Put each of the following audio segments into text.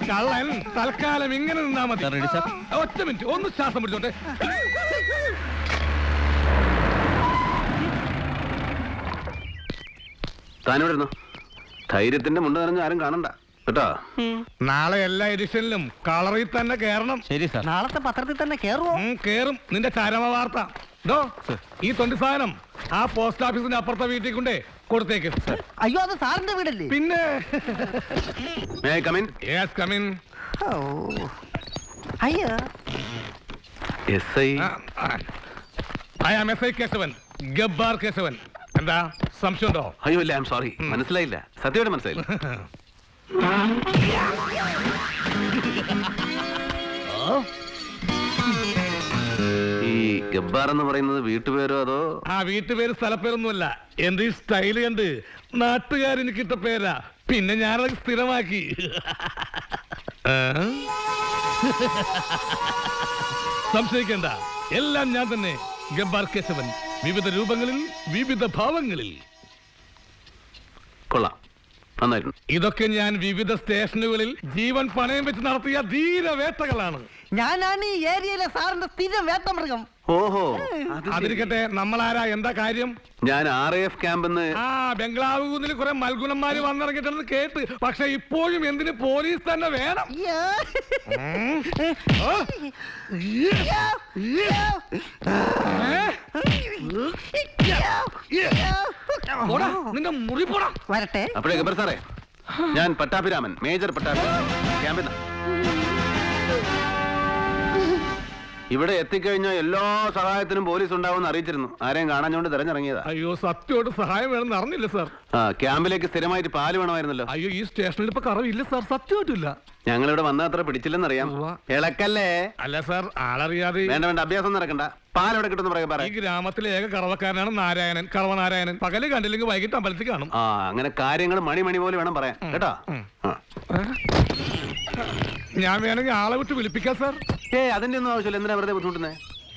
കള്ളൻ തൽക്കാലം ഇങ്ങനെ നിന്നാ മതി. ഒറ്റ മിനിറ്റ്, ഒന്ന് ശ്വാസം പിടിച്ചോട്ടെ. താനിവിടുന്നു ധൈര്യത്തിന്റെ മുണ്ട് നിറഞ്ഞ ആരും കാണണ്ട കേട്ടോ. നാളെ എല്ലാ എഡിഷനിലും കളറിൽ തന്നെ കേറണം. ശരി സാർ. നാളത്തെ പത്രത്തിൽ തന്നെ കേറുവോ? കേറും. നിന്റെ ചരമ വാർത്ത ഈ 20 സാധനം ആ പോസ്റ്റ് ഓഫീസിന്റെ അപ്പുറത്തെ വീട്ടിൽ കൊണ്ടേ കൊടുത്തേക്ക്. അയ്യോ, അത് സാറിന്റെ വീടല്ലേ? പിന്നെ അയ്യോ, I am S I Keshavan, Gabbar Keshavan. എന്താ സംശയമുണ്ടോ? അയ്യോ ഇല്ല, ഐ എം സോറി, മനസ്സിലായില്ല. സത്യമായിട്ട് മനസ്സിലായില്ല. ഈ ഗബ്ബാർ എന്ന് പറയുന്നത് വീട്ടുപേരോ അതോ? ആ വീട്ടുപേര് സ്ഥലപ്പേരൊന്നുമല്ല. എന്റെ ഈ സ്റ്റൈല് കണ്ട് നാട്ടുകാരെനിക്കിട്ട പേരാ. പിന്നെ ഞാനത് സ്ഥിരമാക്കി. സംശയിക്കണ്ട, എല്ലാം ഞാൻ തന്നെ. ഗബ്ബാർ കേശവൻ, വിവിധ രൂപങ്ങളിൽ വിവിധ ഭാവങ്ങളിൽ. കൊള്ളാം, നന്നായിരുന്നു. ഇതൊക്കെ ഞാൻ വിവിധ സ്റ്റേഷനുകളിൽ ജീവൻ പണയം വെച്ച് നടത്തിയ ധീരവേട്ടകളാണ്. ഞാനാണ് ഈ ഏരിയയിലെ സാറിന്റെ സ്ഥിരം വേട്ടമൃഗം. ഓഹോ, അതിരിക്കട്ടെ, നമ്മളാരാ, എന്താ കാര്യം? ഞാൻ RAF ക്യാമ്പെന്ന്. ബംഗ്ലാവ് കുന്നിൽ കുറെ മൽഗുണന്മാര് വന്നിറങ്ങിട്ടെന്ന് കേട്ട്. പക്ഷെ ഇപ്പോഴും എന്തിന് പോലീസ് തന്നെ വേണം? നിന്റെ മുറി പോടാ. വരട്ടെ. അപ്പോഴേ ഗബ്ബർ സാറേ, ഞാൻ പട്ടാഭിരാമൻ, മേജർ പട്ടാഭിരാമൻ, ക്യാമ്പിൽ. ഇവിടെ എത്തിക്കഴിഞ്ഞാൽ എല്ലാ സഹായത്തിനും പോലീസ് ഉണ്ടാവുമെന്ന് അറിയിച്ചിരുന്നു. ആരെയും കാണാഞ്ഞോണ്ട് തെരഞ്ഞിറങ്ങിയതാ. അയ്യോ, സത്യമായിട്ട് സഹായം വേണമെന്ന് അറിഞ്ഞില്ല സാർ. ക്യാമ്പിലേക്ക് സ്ഥിരമായിട്ട് പാല് വേണമായിരുന്നല്ലോ. അയ്യോ, ഈ സ്റ്റേഷനിൽ ഇപ്പൊ കറവില്ല സാർ, സത്യമായിട്ടില്ല. ഞങ്ങളിവിടെ വന്ന അത്ര പിടിച്ചില്ലെന്നറിയാം. ഇളക്കല്ലേ? അല്ല സാർ, ആളറിയാതെ. വേണ്ട വേണ്ട, അഭ്യാസം നടക്കണ്ട. പാൽ എവിടെ കിട്ടുന്ന പറയാ. ഈ ഗ്രാമത്തിലെ ഏക കറവക്കാരനാണ് നാരായണൻ, കറവനാരായണൻ. പകല് കണ്ടില്ലെങ്കിൽ വൈകിട്ട് അമ്പലത്തിൽ കാണും. അങ്ങനെ കാര്യങ്ങൾ മണി പോലെ വേണം പറയാൻ കേട്ടോ. ഞാൻ വേണമെങ്കിൽ ആളെ വിട്ട് വിളിപ്പിക്കാം സാർ. അതിന്റെ ഒന്നും ആവശ്യമില്ല. എന്തിനാ വെറുതെ ബുദ്ധിമുട്ടുന്നേ?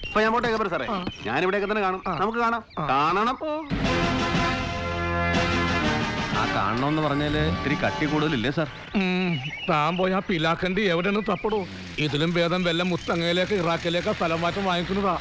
ഇപ്പൊ ഞാൻ പോട്ടെ ഗബ്ബർ സാറേ, ഞാൻ ഇവിടെയൊക്കെ തന്നെ കാണും. നമുക്ക് കാണണം. കാണണമെന്ന് പറഞ്ഞാല് ഇത്തിരി കട്ടി കൂടുതലില്ലേ സാർ? താൻ പോയി ആ പിലാക്കണ്ടി എവിടെയാണ് തപ്പടോ. ഇതിലും ഭേദം വല്ല മുത്തങ്ങയിലേക്ക് ഇറാഖിലേക്ക് സ്ഥലം മാറ്റം വാങ്ങിക്കുന്നതാ.